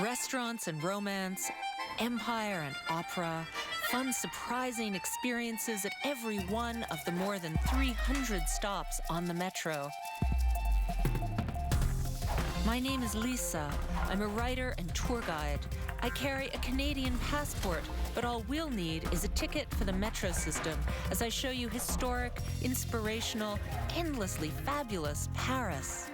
Restaurants and romance, empire and opera, fun, surprising experiences at every one of the more than 300 stops on the metro. My name is Lisa. I'm a writer and tour guide. I carry a Canadian passport, but all we'll need is a ticket for the metro system as I show you historic, inspirational, endlessly fabulous Paris.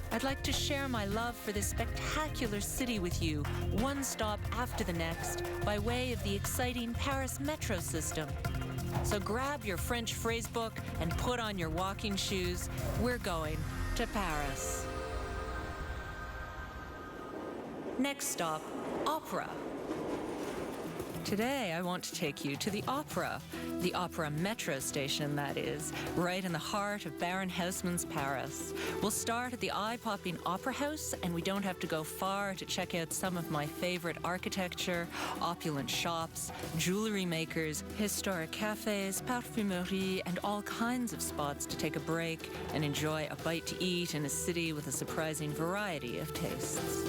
I'd like to share my love for this spectacular city with you, one stop after the next, by way of the exciting Paris metro system. So grab your French phrasebook and put on your walking shoes. We're going to Paris. Next stop, Opera. Today I want to take you to the Opera metro station, that is, right in the heart of Baron Haussmann's Paris. We'll start at the eye-popping Opera House, and we don't have to go far to check out some of my favorite architecture, opulent shops, jewelry makers, historic cafes, parfumerie, and all kinds of spots to take a break and enjoy a bite to eat in a city with a surprising variety of tastes.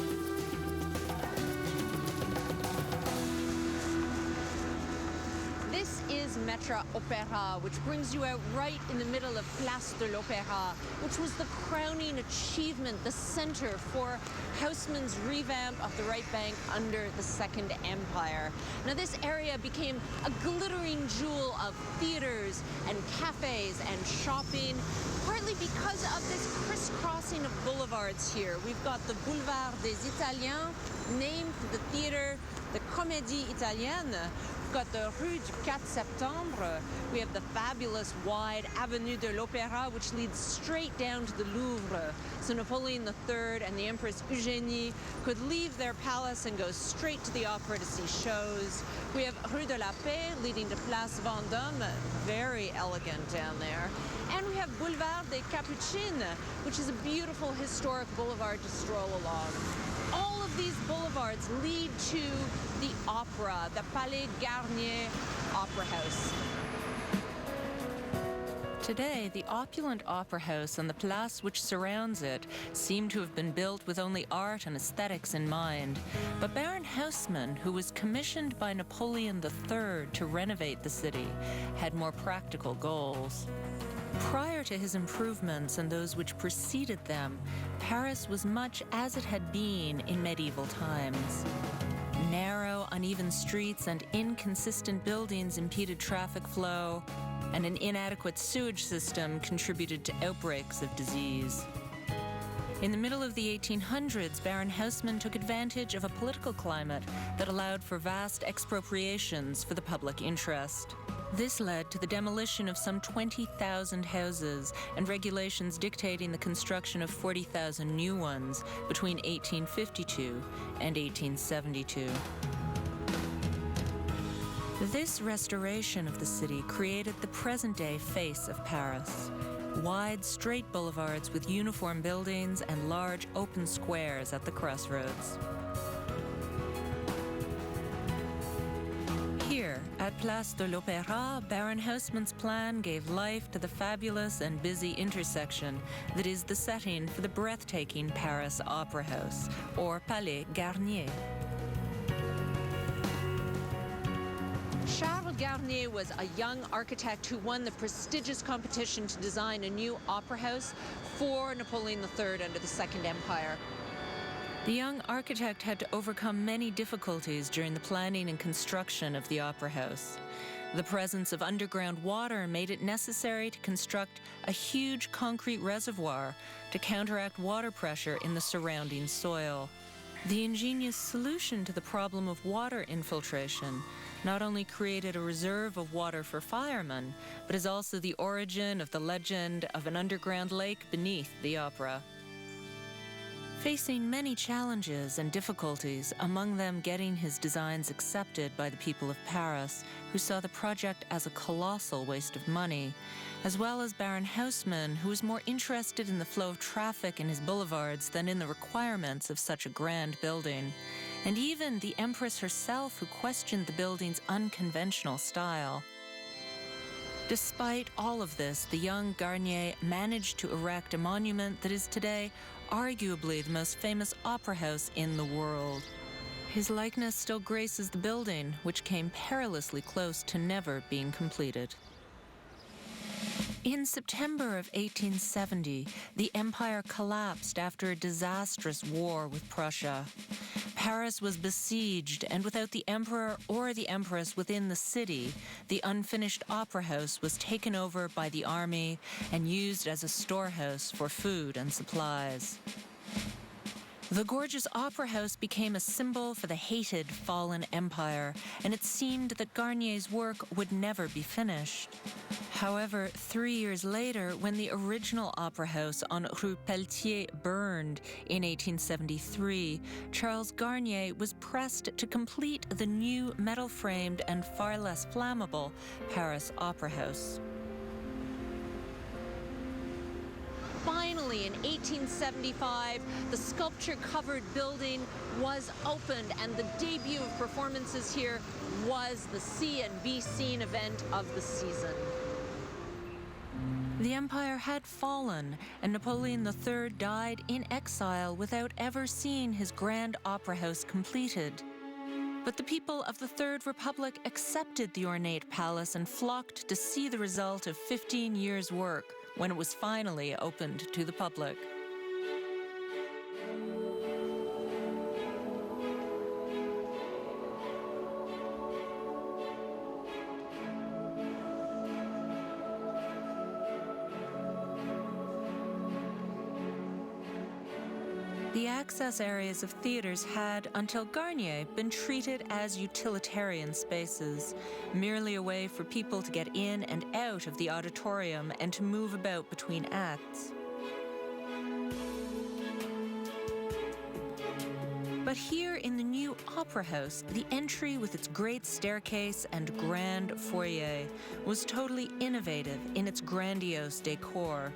This is Metro Opéra, which brings you out right in the middle of Place de l'Opéra, which was the crowning achievement, the center for Haussmann's revamp of the right bank under the Second Empire. Now, this area became a glittering jewel of theaters and cafes and shopping, partly because of this crisscrossing of boulevards here. We've got the Boulevard des Italiens, named for the theater, the Comédie Italienne. We've got the Rue du 4 Septembre. We have the fabulous wide Avenue de l'Opéra, which leads straight down to the Louvre. So Napoleon III and the Empress Eugénie could leave their palace and go straight to the opera to see shows. We have Rue de la Paix leading to Place Vendôme, very elegant down there. And we have Boulevard des Capucines, which is a beautiful historic boulevard to stroll along. All of these boulevards lead to the opera, the Palais Garnier Opera House. Today, the opulent opera house and the place which surrounds it seem to have been built with only art and aesthetics in mind. But Baron Haussmann, who was commissioned by Napoleon III to renovate the city, had more practical goals. Prior to his improvements and those which preceded them, Paris was much as it had been in medieval times. Narrow, uneven streets and inconsistent buildings impeded traffic flow, and an inadequate sewage system contributed to outbreaks of disease. In the middle of the 1800s, Baron Haussmann took advantage of a political climate that allowed for vast expropriations for the public interest. This led to the demolition of some 20,000 houses and regulations dictating the construction of 40,000 new ones between 1852 and 1872. This restoration of the city created the present-day face of Paris. Wide, straight boulevards with uniform buildings and large open squares at the crossroads. Here, at Place de l'Opéra, Baron Haussmann's plan gave life to the fabulous and busy intersection that is the setting for the breathtaking Paris Opera House, or Palais Garnier. Charles Garnier was a young architect who won the prestigious competition to design a new opera house for Napoleon III under the Second Empire. The young architect had to overcome many difficulties during the planning and construction of the opera house. The presence of underground water made it necessary to construct a huge concrete reservoir to counteract water pressure in the surrounding soil. The ingenious solution to the problem of water infiltration not only created a reserve of water for firemen, but is also the origin of the legend of an underground lake beneath the opera. Facing many challenges and difficulties, among them getting his designs accepted by the people of Paris, who saw the project as a colossal waste of money, as well as Baron Haussmann, who was more interested in the flow of traffic in his boulevards than in the requirements of such a grand building, and even the Empress herself, who questioned the building's unconventional style. Despite all of this, the young Garnier managed to erect a monument that is today arguably the most famous opera house in the world. His likeness still graces the building, which came perilously close to never being completed. In September of 1870, the empire collapsed after a disastrous war with Prussia. Paris was besieged, and without the emperor or the empress within the city, the unfinished opera house was taken over by the army and used as a storehouse for food and supplies. The gorgeous opera house became a symbol for the hated fallen empire, and it seemed that Garnier's work would never be finished. However, 3 years later, when the original opera house on Rue Pelletier burned in 1873, Charles Garnier was pressed to complete the new metal-framed and far less flammable Paris Opera House. Finally, in 1875, the sculpture-covered building was opened, and the debut of performances here was the C&B Scene event of the season. The empire had fallen, and Napoleon III died in exile without ever seeing his grand opera house completed. But the people of the Third Republic accepted the ornate palace and flocked to see the result of 15 years' work when it was finally opened to the public. The access areas of theaters had, until Garnier, been treated as utilitarian spaces, merely a way for people to get in and out of the auditorium and to move about between acts. But here in the new Opera House, the entry with its great staircase and grand foyer was totally innovative in its grandiose decor.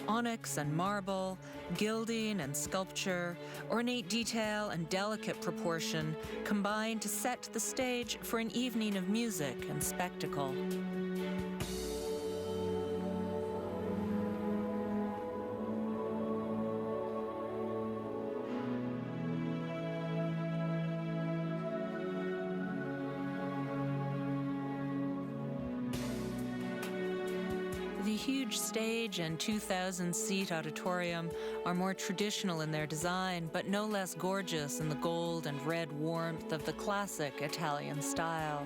Onyx and marble, gilding and sculpture, ornate detail and delicate proportion combine to set the stage for an evening of music and spectacle. The huge stage and 2,000-seat auditorium are more traditional in their design, but no less gorgeous in the gold and red warmth of the classic Italian style.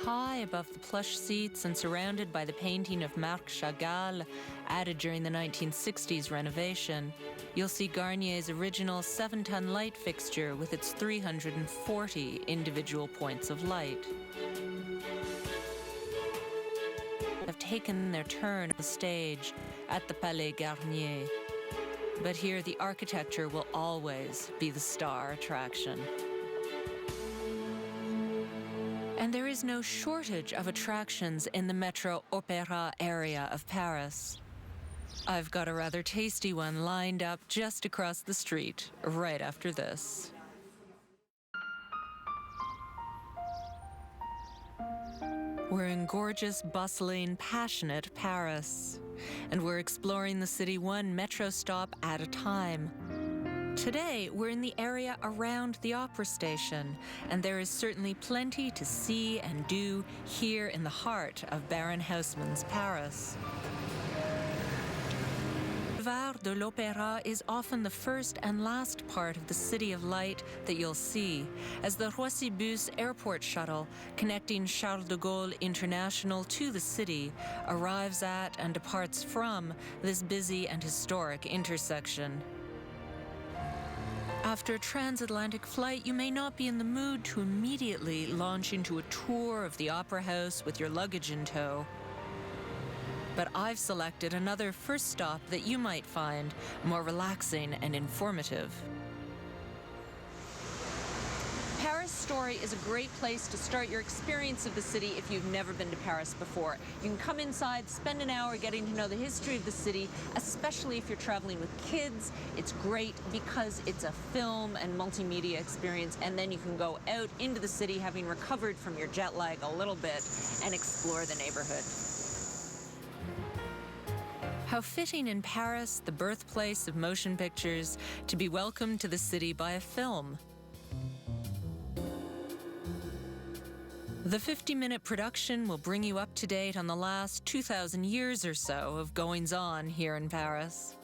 High above the plush seats and surrounded by the painting of Marc Chagall, added during the 1960s renovation, you'll see Garnier's original 7-ton light fixture with its 340 individual points of light. Have taken their turn at the stage at the Palais Garnier. But here the architecture will always be the star attraction. And there is no shortage of attractions in the Metro Opéra area of Paris. I've got a rather tasty one lined up just across the street, right after this. We're in gorgeous, bustling, passionate Paris, and we're exploring the city one metro stop at a time. Today, we're in the area around the opera station, and there is certainly plenty to see and do here in the heart of Baron Haussmann's Paris. Boulevard de l'Opéra is often the first and last part of the City of Light that you'll see, as the Roissy Bus airport shuttle connecting Charles de Gaulle International to the city arrives at and departs from this busy and historic intersection. After a transatlantic flight, you may not be in the mood to immediately launch into a tour of the Opera House with your luggage in tow. But I've selected another first stop that you might find more relaxing and informative. Paris Story is a great place to start your experience of the city if you've never been to Paris before. You can come inside, spend an hour getting to know the history of the city, especially if you're traveling with kids. It's great because it's a film and multimedia experience, and then you can go out into the city having recovered from your jet lag a little bit and explore the neighborhood. How fitting in Paris, the birthplace of motion pictures, to be welcomed to the city by a film. The 50-minute production will bring you up to date on the last 2,000 years or so of goings-on here in Paris.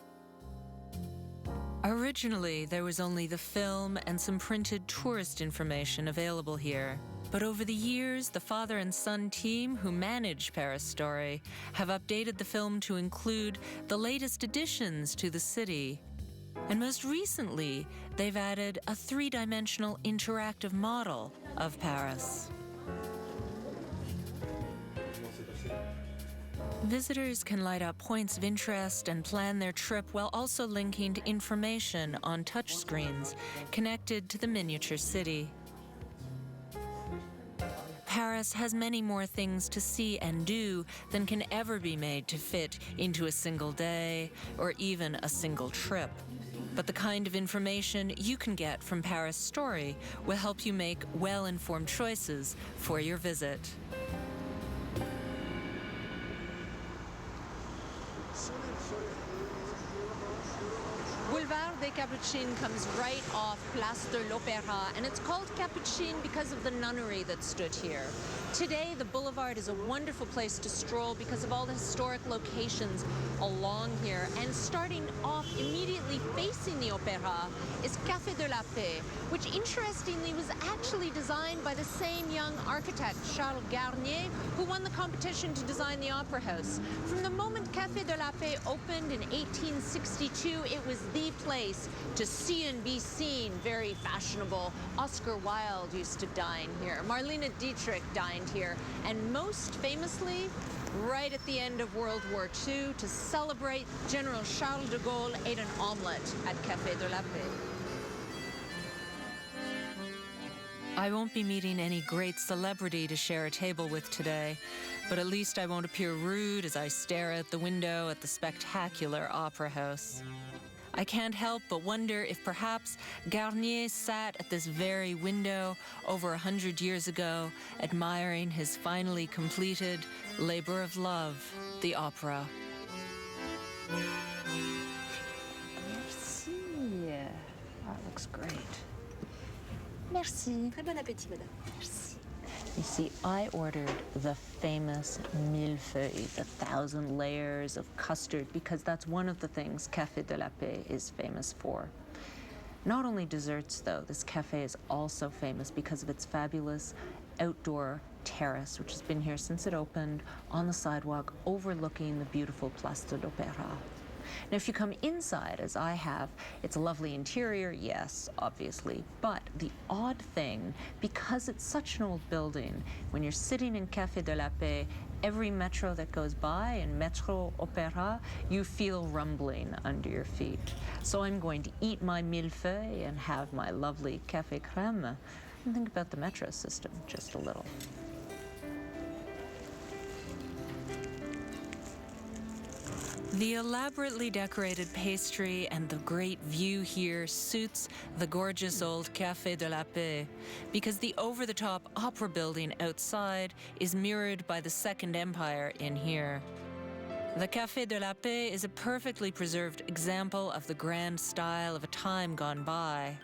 Originally, there was only the film and some printed tourist information available here. But over the years, the father and son team who manage Paris Story have updated the film to include the latest additions to the city. And most recently, they've added a three-dimensional interactive model of Paris. Visitors can light up points of interest and plan their trip while also linking to information on touchscreens connected to the miniature city. Paris has many more things to see and do than can ever be made to fit into a single day or even a single trip. But the kind of information you can get from Paris Story will help you make well-informed choices for your visit. Boulevard des Capucines comes right off Place de l'Opéra, and it's called Capucine because of the nunnery that stood here. Today, the boulevard is a wonderful place to stroll because of all the historic locations along here. And starting off immediately facing the Opéra is Café de la Paix, which interestingly was actually designed by the same young architect, Charles Garnier, who won the competition to design the Opera House. From the moment Café de la Paix opened in 1862, it was the place to see and be seen. Very fashionable. Oscar Wilde used to dine here. Marlene Dietrich dined here. And most famously, right at the end of World War II, to celebrate, General Charles de Gaulle ate an omelette at Café de la Paix. I won't be meeting any great celebrity to share a table with today, but at least I won't appear rude as I stare out the window at the spectacular Opera House. I can't help but wonder if perhaps Garnier sat at this very window over 100 years ago, admiring his finally completed labor of love, the opera. Merci. That looks great. Merci. Très bon appétit, madame. Merci. You see, I ordered the famous millefeuille, the 1,000 layers of custard, because that's one of the things Café de la Paix is famous for. Not only desserts, though, this cafe is also famous because of its fabulous outdoor terrace, which has been here since it opened, on the sidewalk overlooking the beautiful Place de l'Opéra. Now, if you come inside, as I have, it's a lovely interior, yes, obviously, but the odd thing, because it's such an old building, when you're sitting in Café de la Paix, every metro that goes by in Metro Opéra, you feel rumbling under your feet. So I'm going to eat my millefeuille and have my lovely café crème and think about the metro system just a little. The elaborately decorated pastry and the great view here suits the gorgeous old Café de la Paix because the over-the-top opera building outside is mirrored by the Second Empire in here. The Café de la Paix is a perfectly preserved example of the grand style of a time gone by.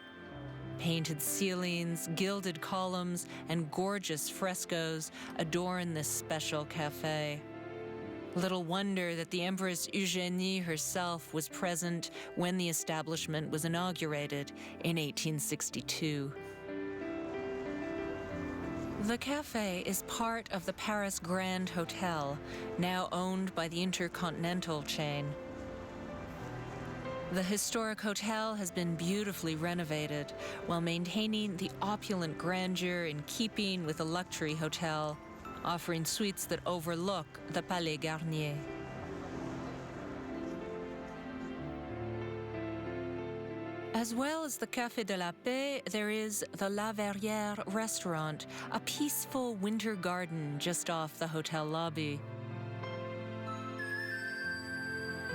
Painted ceilings, gilded columns, and gorgeous frescoes adorn this special café. Little wonder that the Empress Eugénie herself was present when the establishment was inaugurated in 1862. The cafe is part of the Paris Grand Hotel, now owned by the Intercontinental chain. The historic hotel has been beautifully renovated while maintaining the opulent grandeur in keeping with a luxury hotel, offering suites that overlook the Palais Garnier. As well as the Café de la Paix, there is the La Verrière restaurant, a peaceful winter garden just off the hotel lobby.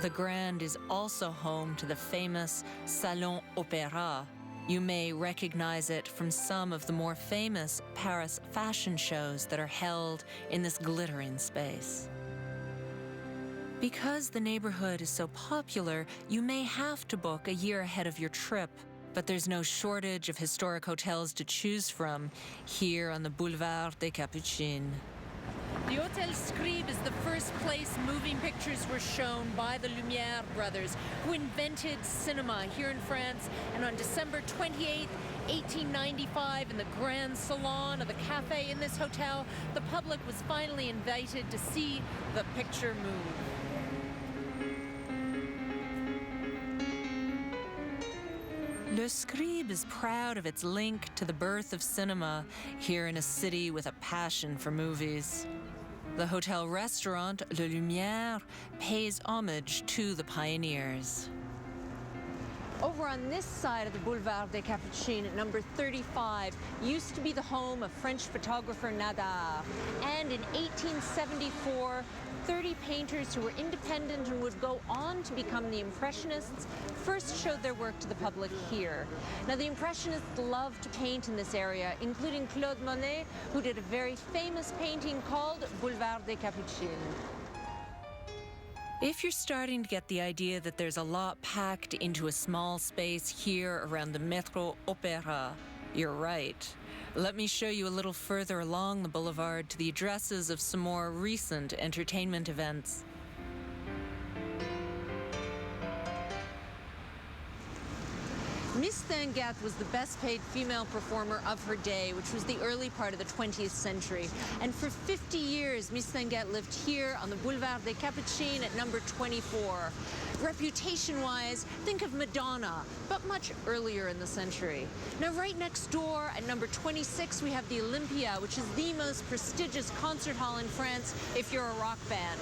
The Grand is also home to the famous Salon Opéra. You may recognize it from some of the more famous Paris fashion shows that are held in this glittering space. Because the neighborhood is so popular, you may have to book a year ahead of your trip, but there's no shortage of historic hotels to choose from here on the Boulevard des Capucines. The Hotel Scribe is the first place moving pictures were shown by the Lumière brothers, who invented cinema here in France. And on December 28, 1895, in the Grand Salon of the cafe in this hotel, the public was finally invited to see the picture move. Le Scribe is proud of its link to the birth of cinema here in a city with a passion for movies. The hotel restaurant, Le Lumière, pays homage to the pioneers. Over on this side of the Boulevard des Capucines at number 35 used to be the home of French photographer Nadar. And in 1874, 30 painters who were independent and would go on to become the Impressionists first showed their work to the public here. Now, the Impressionists loved to paint in this area, including Claude Monet, who did a very famous painting called Boulevard des Capucines. If you're starting to get the idea that there's a lot packed into a small space here around the Métro Opéra, you're right. Let me show you a little further along the boulevard to the addresses of some more recent entertainment events. Miss Thangat was the best-paid female performer of her day, which was the early part of the 20th century. And for 50 years, Miss Thangat lived here on the Boulevard des Capucines at number 24. Reputation-wise, think of Madonna, but much earlier in the century. Now, right next door at number 26, we have the Olympia, which is the most prestigious concert hall in France if you're a rock band.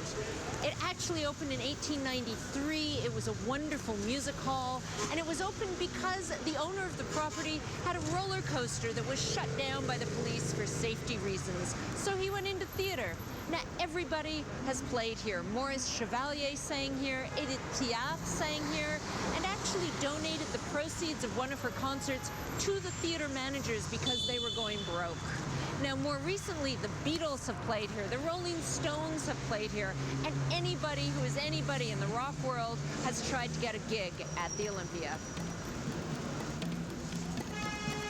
It actually opened in 1893. It was a wonderful music hall, and it was opened because the owner of the property had a roller coaster that was shut down by the police for safety reasons. So he went into theater. Now, everybody has played here. Maurice Chevalier sang here, Edith Piaf sang here, and actually donated the proceeds of one of her concerts to the theater managers because they were going broke. Now, more recently, the Beatles have played here, the Rolling Stones have played here, and anybody who is anybody in the rock world has tried to get a gig at the Olympia.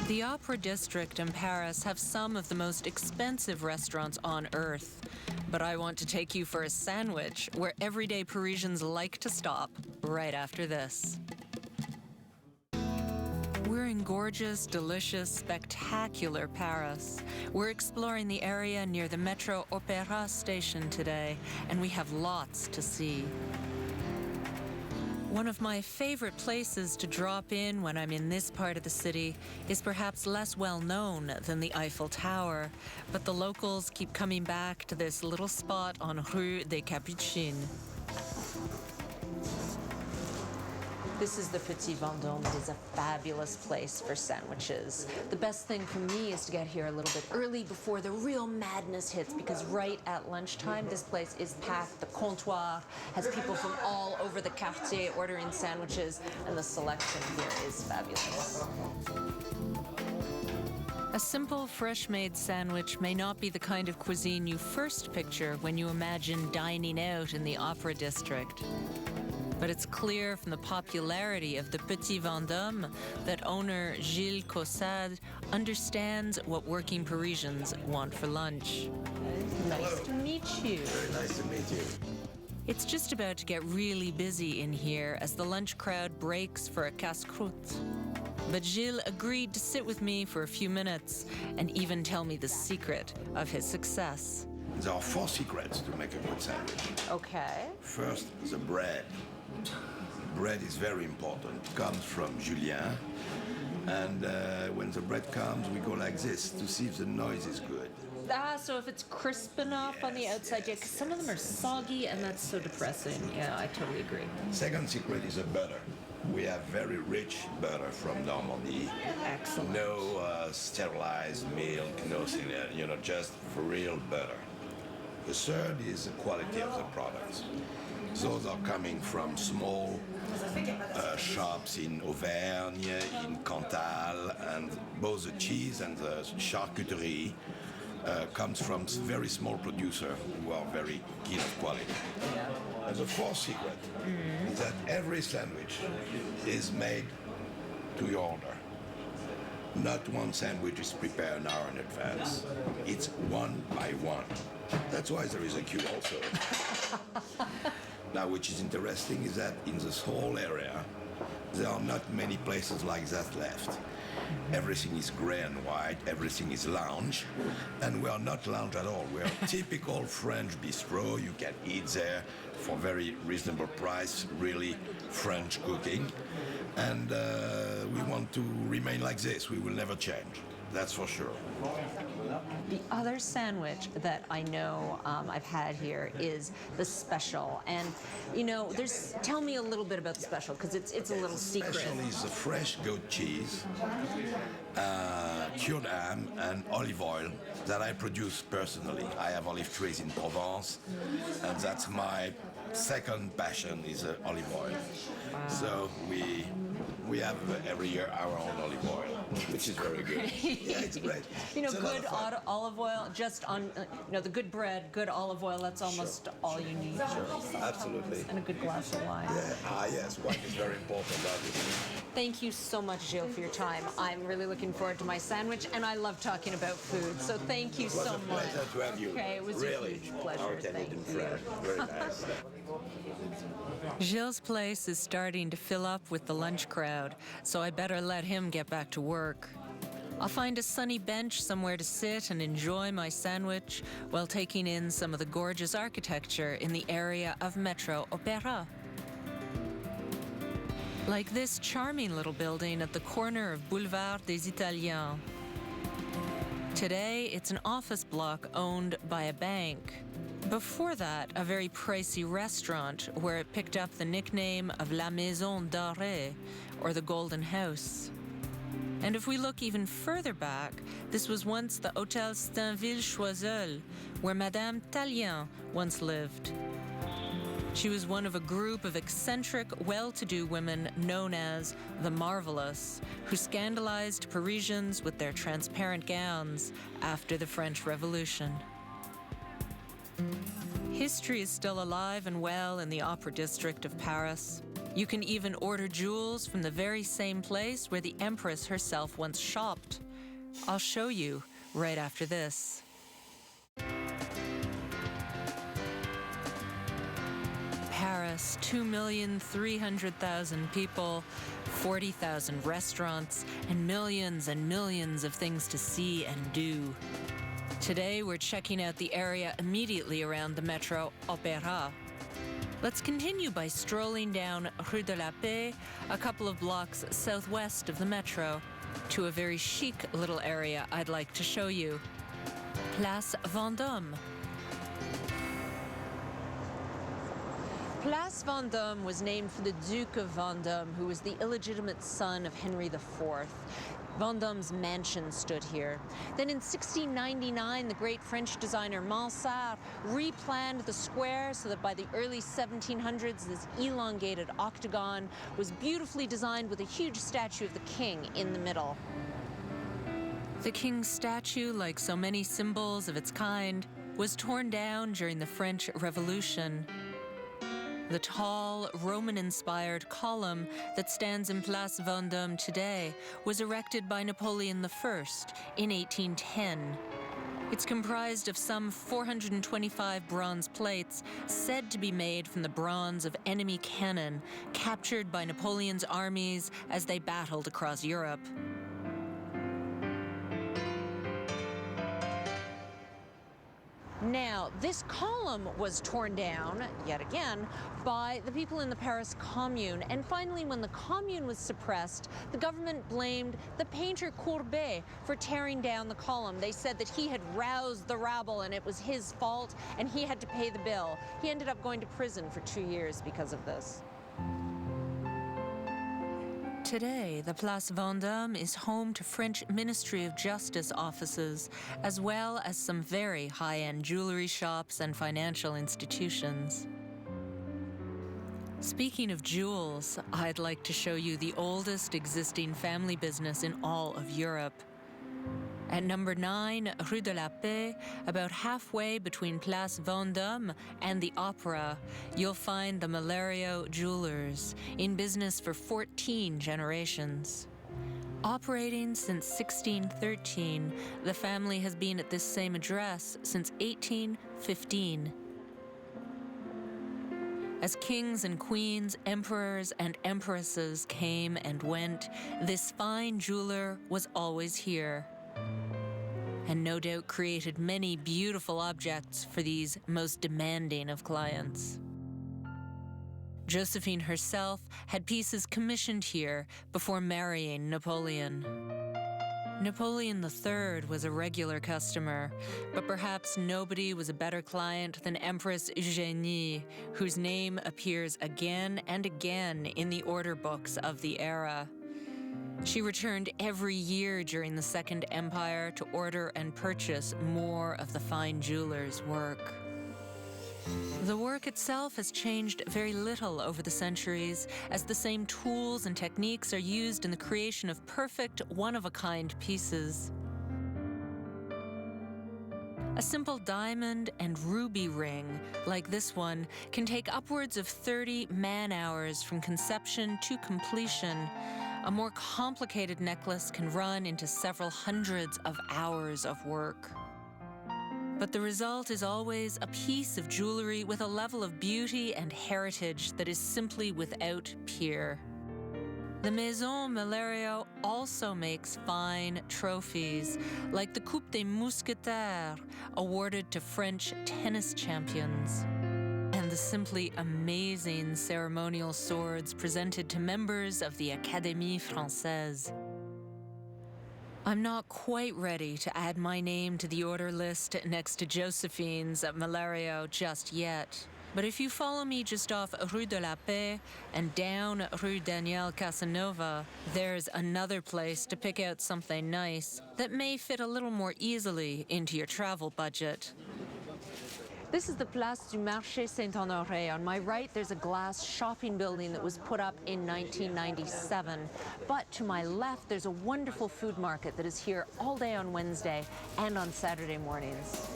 The Opera District in Paris have some of the most expensive restaurants on earth. But I want to take you for a sandwich where everyday Parisians like to stop right after this. We're in gorgeous, delicious, spectacular Paris. We're exploring the area near the Métro Opéra station today, and we have lots to see. One of my favorite places to drop in when I'm in this part of the city is perhaps less well known than the Eiffel Tower, but the locals keep coming back to this little spot on Rue des Capucines. This is the Petit Vendôme. It is a fabulous place for sandwiches. The best thing for me is to get here a little bit early before the real madness hits, because right at lunchtime, this place is packed. The comptoir has people from all over the quartier ordering sandwiches, and the selection here is fabulous. A simple, fresh-made sandwich may not be the kind of cuisine you first picture when you imagine dining out in the Opera District. But it's clear from the popularity of the Petit Vendôme that owner Gilles Caussade understands what working Parisians want for lunch. Nice to meet you. Very nice to meet you. It's just about to get really busy in here as the lunch crowd breaks for a casse-croûte. But Gilles agreed to sit with me for a few minutes and even tell me the secret of his success. There are 4 secrets to make a good sandwich. Okay. First, the bread. Bread is very important. It comes from Julien. And when the bread comes, we go like this to see if the noise is good. So if it's crisp enough on the outside, yeah, because some of them are soggy, and that's so depressing. Yeah, I totally agree. Second secret is the butter. We have very rich butter from Normandy. Excellent. No sterilized milk, nothing, just real butter. The third is the quality of the products. Those are coming from small shops in Auvergne, in Cantal, and both the cheese and the charcuterie comes from very small producers who are very keen of quality. And the fourth secret is that every sandwich is made to your order. Not one sandwich is prepared an hour in advance. It's one by one. That's why there is a queue also. Now, which is interesting is that in this whole area, there are not many places like that left. Everything is gray and white, everything is lounge, and we are not lounge at all. We are typical French bistro. You can eat there for very reasonable price, really French cooking. And we want to remain like this. We will never change. That's for sure. The other sandwich that I know I've had here is the special. And, tell me a little bit about the special, because it's a little secret. Special is the fresh goat cheese, cured ham, and olive oil that I produce personally. I have olive trees in Provence, and that's my second passion is olive oil. Wow. So we have every year our own olive oil, which is very good. Yeah, it's great. It's good olive oil, just on, the good bread, good olive oil, that's almost all you need. Sure, absolutely. And a good glass of wine. Yeah, yes, wine is very important, obviously. Thank you so much, Gilles, for your time. I'm really looking forward to my sandwich, and I love talking about food, so thank you so much. It was a pleasure to have you. Okay, it was really, a huge pleasure. Our Canadian friend. Very nice. Gilles' place is starting to fill up with the lunch crowd, so I better let him get back to work. I'll find a sunny bench somewhere to sit and enjoy my sandwich while taking in some of the gorgeous architecture in the area of Metro Opéra. Like this charming little building at the corner of Boulevard des Italiens. Today, it's an office block owned by a bank. Before that, a very pricey restaurant where it picked up the nickname of La Maison d'Arrêt, or the Golden House. And if we look even further back, this was once the Hôtel Stainville-Choiseul, where Madame Tallien once lived. She was one of a group of eccentric, well-to-do women known as the Marvelous, who scandalized Parisians with their transparent gowns after the French Revolution. History is still alive and well in the Opera District of Paris. You can even order jewels from the very same place where the Empress herself once shopped. I'll show you right after this. Paris, 2,300,000 people, 40,000 restaurants, and millions of things to see and do. Today, we're checking out the area immediately around the Metro Opéra. Let's continue by strolling down Rue de la Paix, a couple of blocks southwest of the Metro, to a very chic little area I'd like to show you. Place Vendôme. Place Vendôme was named for the Duke of Vendôme, who was the illegitimate son of Henry IV. Vendôme's mansion stood here. Then in 1699, the great French designer Mansart replanned the square so that by the early 1700s, this elongated octagon was beautifully designed with a huge statue of the king in the middle. The king's statue, like so many symbols of its kind, was torn down during the French Revolution. The tall, Roman-inspired column that stands in Place Vendôme today was erected by Napoleon I in 1810. It's comprised of some 425 bronze plates said to be made from the bronze of enemy cannon captured by Napoleon's armies as they battled across Europe. Now, this column was torn down, yet again, by the people in the Paris Commune. And finally, when the Commune was suppressed, the government blamed the painter Courbet for tearing down the column. They said that he had roused the rabble and it was his fault and he had to pay the bill. He ended up going to prison for 2 years because of this. Today, the Place Vendôme is home to French Ministry of Justice offices, as well as some very high-end jewelry shops and financial institutions. Speaking of jewels, I'd like to show you the oldest existing family business in all of Europe. At number 9, Rue de la Paix, about halfway between Place Vendôme and the Opera, you'll find the Malario Jewelers, in business for 14 generations. Operating since 1613, the family has been at this same address since 1815. As kings and queens, emperors and empresses came and went, this fine jeweler was always here, and no doubt created many beautiful objects for these most demanding of clients. Josephine herself had pieces commissioned here before marrying Napoleon. Napoleon III was a regular customer, but perhaps nobody was a better client than Empress Eugénie, whose name appears again and again in the order books of the era. She returned every year during the Second Empire to order and purchase more of the fine jeweler's work. The work itself has changed very little over the centuries, as the same tools and techniques are used in the creation of perfect, one-of-a-kind pieces. A simple diamond and ruby ring, like this one, can take upwards of 30 man-hours from conception to completion. A more complicated necklace can run into several hundreds of hours of work. But the result is always a piece of jewelry with a level of beauty and heritage that is simply without peer. The Maison Malario also makes fine trophies, like the Coupe des Mousquetaires, awarded to French tennis champions, and the simply amazing ceremonial swords presented to members of the Académie Française. I'm not quite ready to add my name to the order list next to Josephine's at Malario just yet. But if you follow me just off Rue de la Paix and down Rue Daniel Casanova, there's another place to pick out something nice that may fit a little more easily into your travel budget. This is the Place du Marché Saint-Honoré. On my right, there's a glass shopping building that was put up in 1997. But to my left, there's a wonderful food market that is here all day on Wednesday and on Saturday mornings.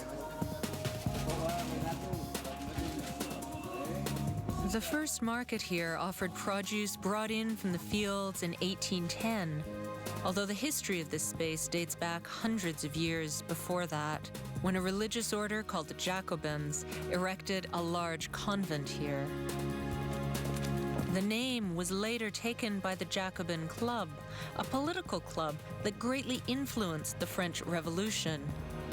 The first market here offered produce brought in from the fields in 1810, although the history of this space dates back hundreds of years before that, when a religious order called the Jacobins erected a large convent here. The name was later taken by the Jacobin Club, a political club that greatly influenced the French Revolution.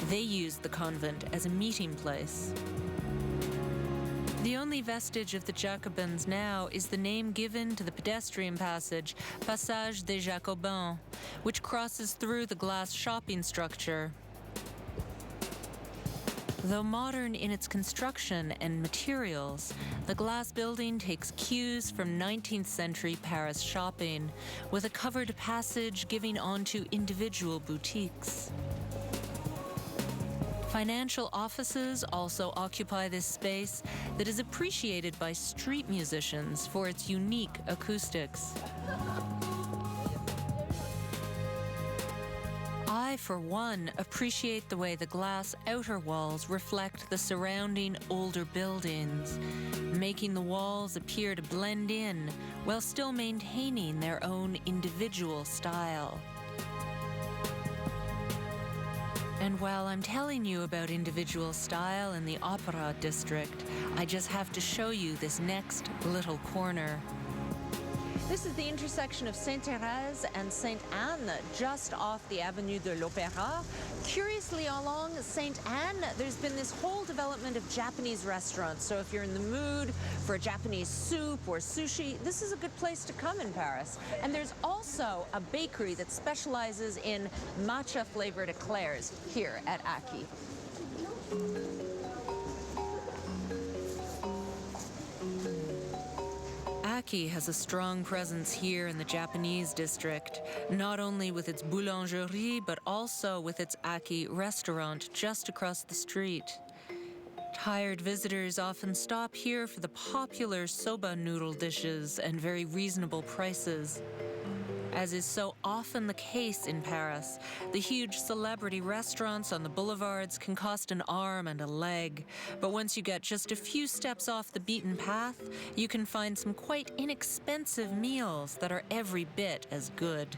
They used the convent as a meeting place. The only vestige of the Jacobins now is the name given to the pedestrian passage, Passage des Jacobins, which crosses through the glass shopping structure. Though modern in its construction and materials, the glass building takes cues from 19th century Paris shopping, with a covered passage giving onto individual boutiques. Financial offices also occupy this space that is appreciated by street musicians for its unique acoustics. I, for one, appreciate the way the glass outer walls reflect the surrounding older buildings, making the walls appear to blend in while still maintaining their own individual style. And while I'm telling you about individual style in the Opera district, I just have to show you this next little corner. This is the intersection of Sainte-Thérèse and Sainte-Anne, just off the Avenue de l'Opéra. Curiously, along Sainte-Anne, there's been this whole development of Japanese restaurants. So if you're in the mood for a Japanese soup or sushi, this is a good place to come in Paris. And there's also a bakery that specializes in matcha-flavored eclairs here at Aki. Aki has a strong presence here in the Japanese district, not only with its boulangerie, but also with its Aki restaurant just across the street. Tired visitors often stop here for the popular soba noodle dishes and very reasonable prices. As is so often the case in Paris, the huge celebrity restaurants on the boulevards can cost an arm and a leg. But once you get just a few steps off the beaten path, you can find some quite inexpensive meals that are every bit as good.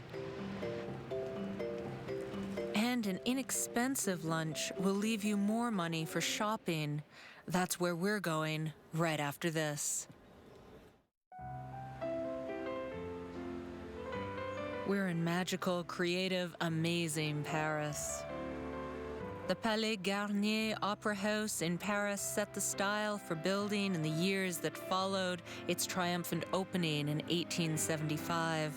And an inexpensive lunch will leave you more money for shopping. That's where we're going right after this. We're in magical, creative, amazing Paris. The Palais Garnier Opera House in Paris set the style for building in the years that followed its triumphant opening in 1875.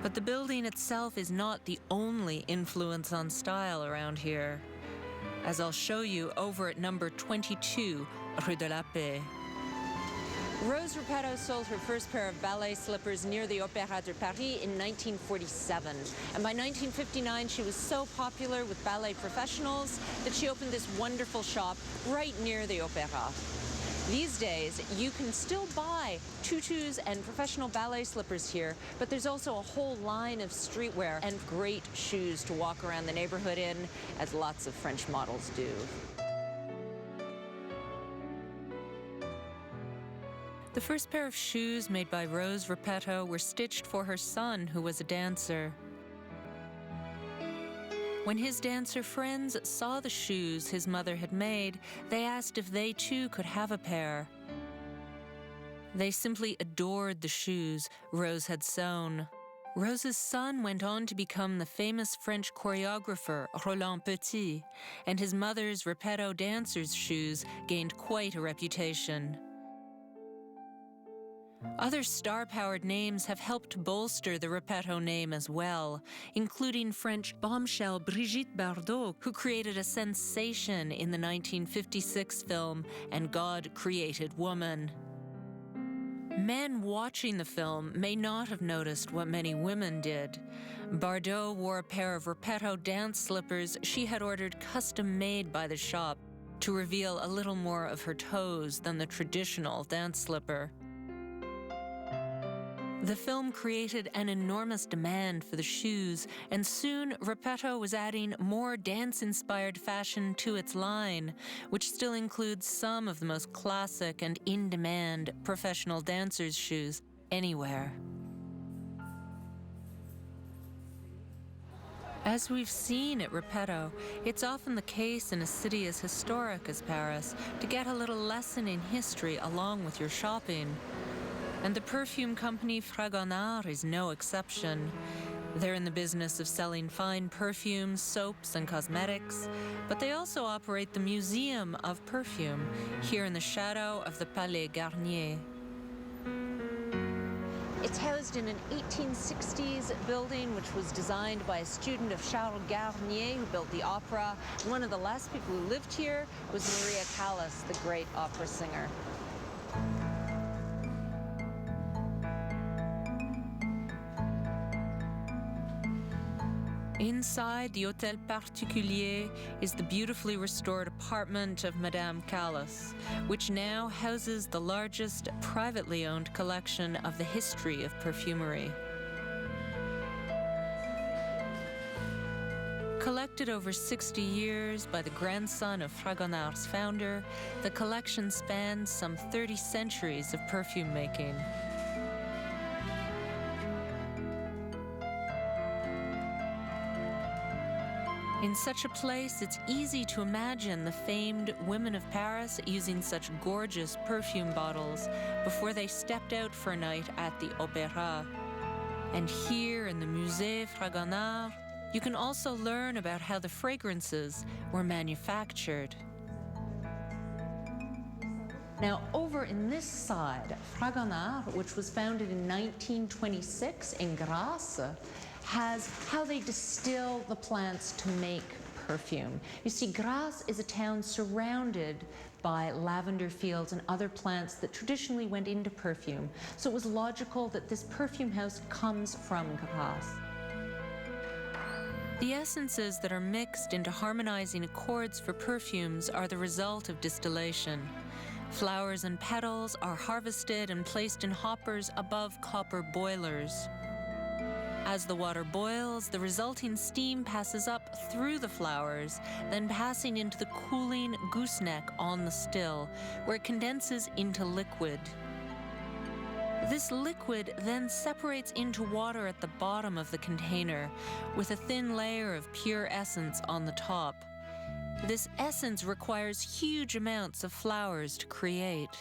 But the building itself is not the only influence on style around here, as I'll show you over at number 22, Rue de la Paix. Rose Repetto sold her first pair of ballet slippers near the Opéra de Paris in 1947. And by 1959, she was so popular with ballet professionals that she opened this wonderful shop right near the Opéra. These days, you can still buy tutus and professional ballet slippers here, but there's also a whole line of streetwear and great shoes to walk around the neighborhood in, as lots of French models do. The first pair of shoes made by Rose Repetto were stitched for her son, who was a dancer. When his dancer friends saw the shoes his mother had made, they asked if they too could have a pair. They simply adored the shoes Rose had sewn. Rose's son went on to become the famous French choreographer Roland Petit, and his mother's Repetto dancers' shoes gained quite a reputation. Other star-powered names have helped bolster the Repetto name as well, including French bombshell Brigitte Bardot, who created a sensation in the 1956 film And God Created Woman. Men watching the film may not have noticed what many women did. Bardot wore a pair of Repetto dance slippers she had ordered custom-made by the shop to reveal a little more of her toes than the traditional dance slipper. The film created an enormous demand for the shoes, and soon Repetto was adding more dance-inspired fashion to its line, which still includes some of the most classic and in-demand professional dancers' shoes anywhere. As we've seen at Repetto, it's often the case in a city as historic as Paris to get a little lesson in history along with your shopping. And the perfume company Fragonard is no exception. They're in the business of selling fine perfumes, soaps, and cosmetics, but they also operate the Museum of Perfume here in the shadow of the Palais Garnier. It's housed in an 1860s building which was designed by a student of Charles Garnier, who built the opera. One of the last people who lived here was Maria Callas, the great opera singer. Inside the Hôtel Particulier is the beautifully restored apartment of Madame Callas, which now houses the largest privately owned collection of the history of perfumery. Collected over 60 years by the grandson of Fragonard's founder, the collection spans some 30 centuries of perfume making. In such a place, it's easy to imagine the famed women of Paris using such gorgeous perfume bottles before they stepped out for a night at the Opéra. And here in the Musée Fragonard, you can also learn about how the fragrances were manufactured. Now, over in this side, Fragonard, which was founded in 1926 in Grasse, has how they distill the plants to make perfume. You see, Grasse is a town surrounded by lavender fields and other plants that traditionally went into perfume. So it was logical that this perfume house comes from Grasse. The essences that are mixed into harmonizing accords for perfumes are the result of distillation. Flowers and petals are harvested and placed in hoppers above copper boilers. As the water boils, the resulting steam passes up through the flowers, then passing into the cooling gooseneck on the still, where it condenses into liquid. This liquid then separates into water at the bottom of the container, with a thin layer of pure essence on the top. This essence requires huge amounts of flowers to create.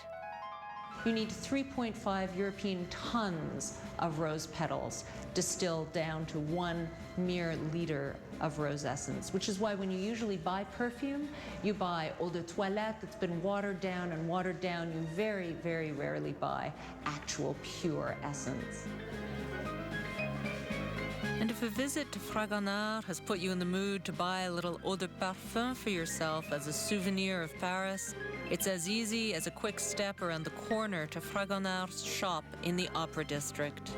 You need 3.5 European tons of rose petals distilled down to 1 mere liter of rose essence, which is why when you usually buy perfume, you buy eau de toilette that's been watered down and watered down. You very, very rarely buy actual pure essence. And if a visit to Fragonard has put you in the mood to buy a little eau de parfum for yourself as a souvenir of Paris, it's as easy as a quick step around the corner to Fragonard's shop in the Opera District.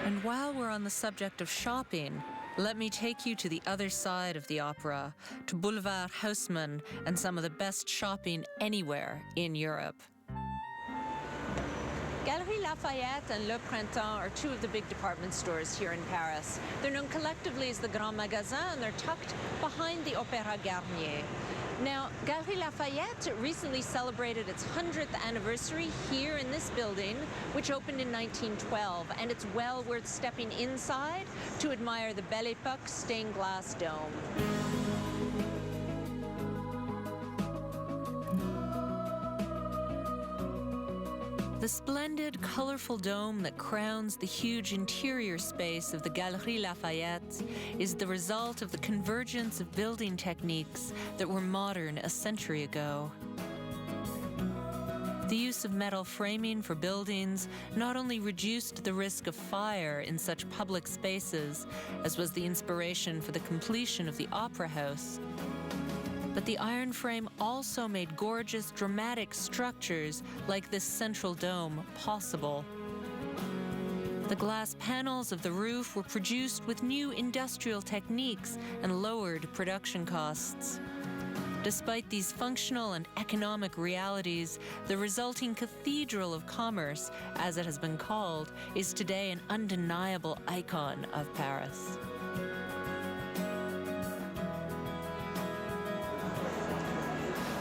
And while we're on the subject of shopping, let me take you to the other side of the opera, to Boulevard Haussmann and some of the best shopping anywhere in Europe. Galeries Lafayette and Le Printemps are two of the big department stores here in Paris. They're known collectively as the Grand Magasin, and they're tucked behind the Opéra Garnier. Now, Galeries Lafayette recently celebrated its 100th anniversary here in this building, which opened in 1912, and it's well worth stepping inside to admire the Belle Époque stained glass dome. The splendid, colorful dome that crowns the huge interior space of the Galeries Lafayette is the result of the convergence of building techniques that were modern a century ago. The use of metal framing for buildings not only reduced the risk of fire in such public spaces, as was the inspiration for the completion of the Opera House, but the iron frame also made gorgeous, dramatic structures like this central dome possible. The glass panels of the roof were produced with new industrial techniques and lowered production costs. Despite these functional and economic realities, the resulting Cathedral of Commerce, as it has been called, is today an undeniable icon of Paris.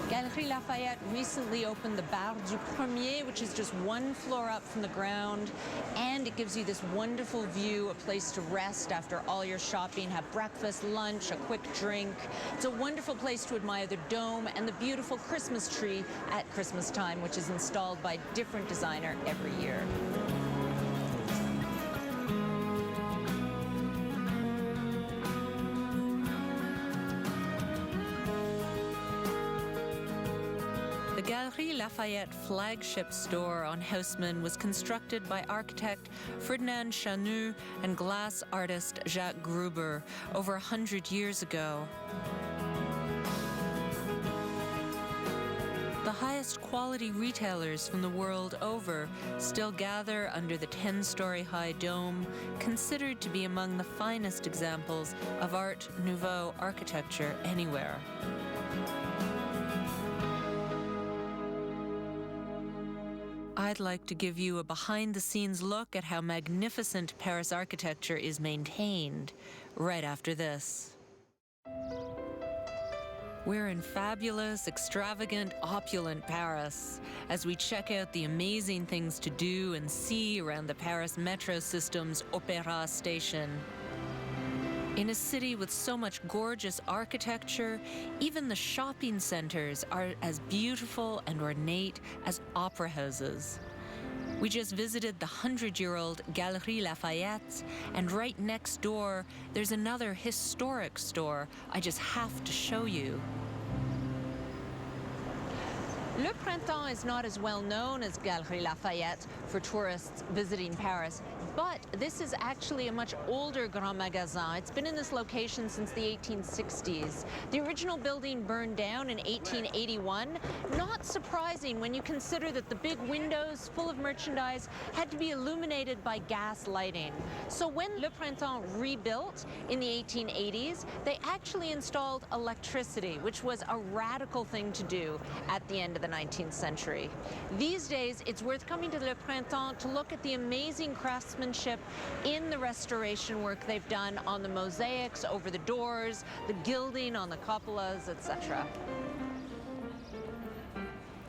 Galeries Lafayette recently opened the Bar du Premier, which is just one floor up from the ground, and it gives you this wonderful view, a place to rest after all your shopping, have breakfast, lunch, a quick drink. It's a wonderful place to admire the dome and the beautiful Christmas tree at Christmas time, which is installed by a different designer every year. The Galeries Lafayette flagship store on Haussmann was constructed by architect Ferdinand Chanu and glass artist Jacques Gruber over 100 years ago. The highest quality retailers from the world over still gather under the 10-story high dome, considered to be among the finest examples of Art Nouveau architecture anywhere. I'd like to give you a behind-the-scenes look at how magnificent Paris architecture is maintained right after this. We're in fabulous, extravagant, opulent Paris as we check out the amazing things to do and see around the Paris metro system's Opéra station. In a city with so much gorgeous architecture, even the shopping centers are as beautiful and ornate as opera houses. We just visited the 100-year-old Galeries Lafayette, and right next door, there's another historic store I just have to show you. Le Printemps is not as well known as Galeries Lafayette for tourists visiting Paris. But this is actually a much older Grand Magasin. It's been in this location since the 1860s. The original building burned down in 1881. Not surprising when you consider that the big windows full of merchandise had to be illuminated by gas lighting. So when Le Printemps rebuilt in the 1880s, they actually installed electricity, which was a radical thing to do at the end of the 19th century. These days, it's worth coming to Le Printemps to look at the amazing craftsmanship in the restoration work they've done on the mosaics over the doors, the gilding on the cupolas, etc.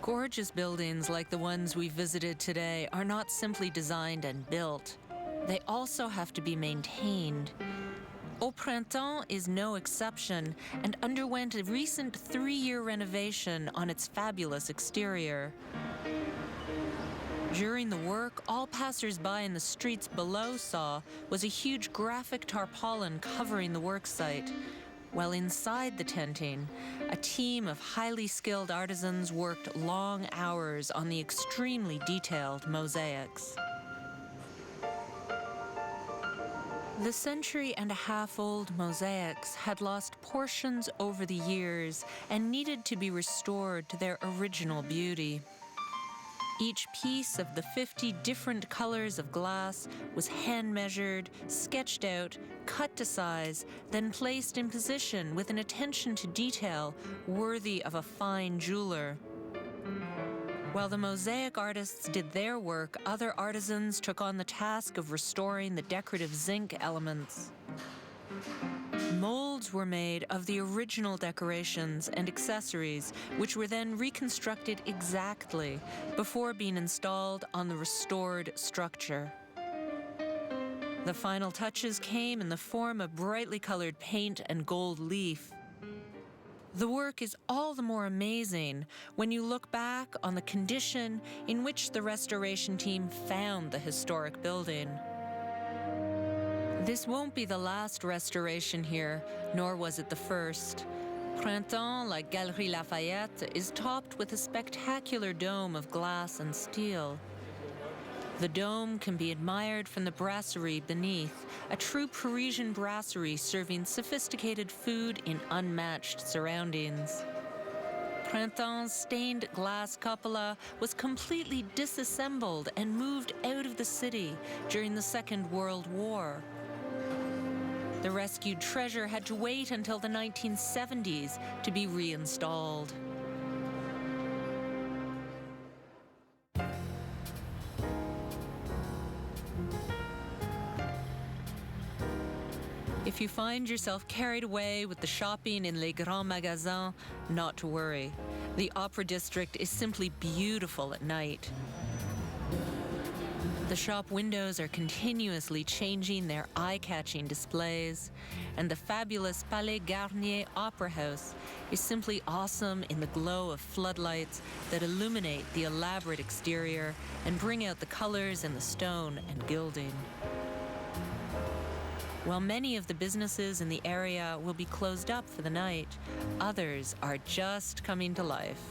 Gorgeous buildings like the ones we visited today are not simply designed and built. They also have to be maintained. Au Printemps is no exception and underwent a recent 3-year renovation on its fabulous exterior. During the work, all passers-by in the streets below saw was a huge graphic tarpaulin covering the worksite, while inside the tenting, a team of highly skilled artisans worked long hours on the extremely detailed mosaics. The century-and-a-half-old mosaics had lost portions over the years and needed to be restored to their original beauty. Each piece of the 50 different colors of glass was hand-measured, sketched out, cut to size, then placed in position with an attention to detail worthy of a fine jeweler. While the mosaic artists did their work, other artisans took on the task of restoring the decorative zinc elements. Molds were made of the original decorations and accessories, which were then reconstructed exactly before being installed on the restored structure. The final touches came in the form of brightly colored paint and gold leaf. The work is all the more amazing when you look back on the condition in which the restoration team found the historic building. This won't be the last restoration here, nor was it the first. Printemps, like Galerie Lafayette, is topped with a spectacular dome of glass and steel. The dome can be admired from the brasserie beneath, a true Parisian brasserie serving sophisticated food in unmatched surroundings. Printemps' stained glass cupola was completely disassembled and moved out of the city during the Second World War. The rescued treasure had to wait until the 1970s to be reinstalled. If you find yourself carried away with the shopping in Les Grands Magasins, not to worry. The Opera District is simply beautiful at night. The shop windows are continuously changing their eye-catching displays, and the fabulous Palais Garnier Opera House is simply awesome in the glow of floodlights that illuminate the elaborate exterior and bring out the colors in the stone and gilding. While many of the businesses in the area will be closed up for the night, others are just coming to life.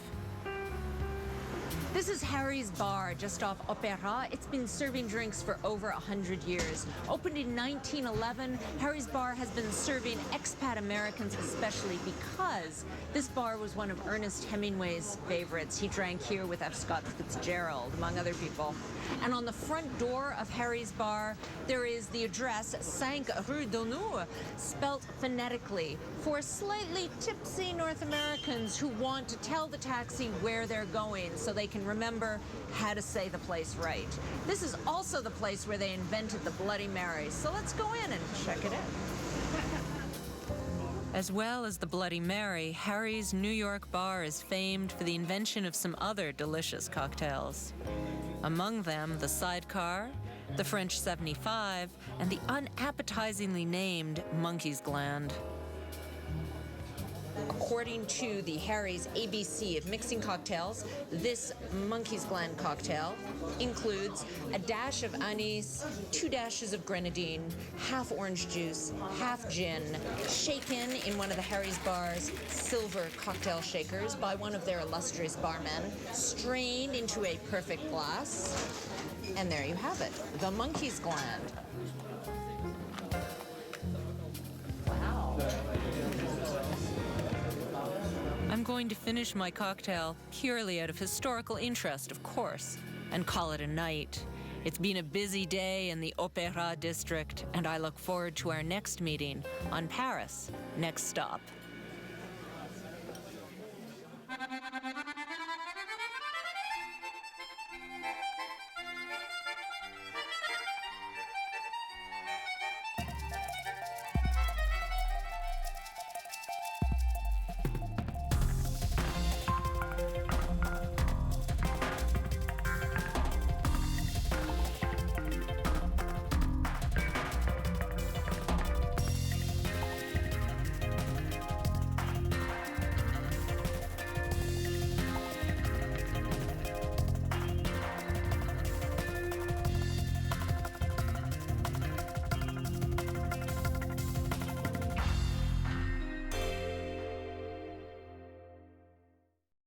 This is Harry's Bar, just off Opéra. It's been serving drinks for over 100 years. Opened in 1911, Harry's Bar has been serving expat Americans, especially because this bar was one of Ernest Hemingway's favorites. He drank here with F. Scott Fitzgerald, among other people. And on the front door of Harry's Bar, there is the address 5 Rue d'Onu, spelt phonetically, for slightly tipsy North Americans who want to tell the taxi where they're going so they can remember how to say the place right. This is also the place where they invented the Bloody Mary, so let's go in and check it out. As well as the Bloody Mary, Harry's New York Bar is famed for the invention of some other delicious cocktails. Among them, the Sidecar, the French 75, and the unappetizingly named Monkey's Gland. According to the Harry's ABC of mixing cocktails, this monkey's gland cocktail includes a dash of anise, 2 dashes of grenadine, half orange juice, half gin, shaken in one of the Harry's Bar's silver cocktail shakers by one of their illustrious barmen, strained into a perfect glass, and there you have it, the monkey's gland. I'm going to finish my cocktail, purely out of historical interest, of course, and call it a night. It's been a busy day in the Opéra district, and I look forward to our next meeting on Paris, next stop.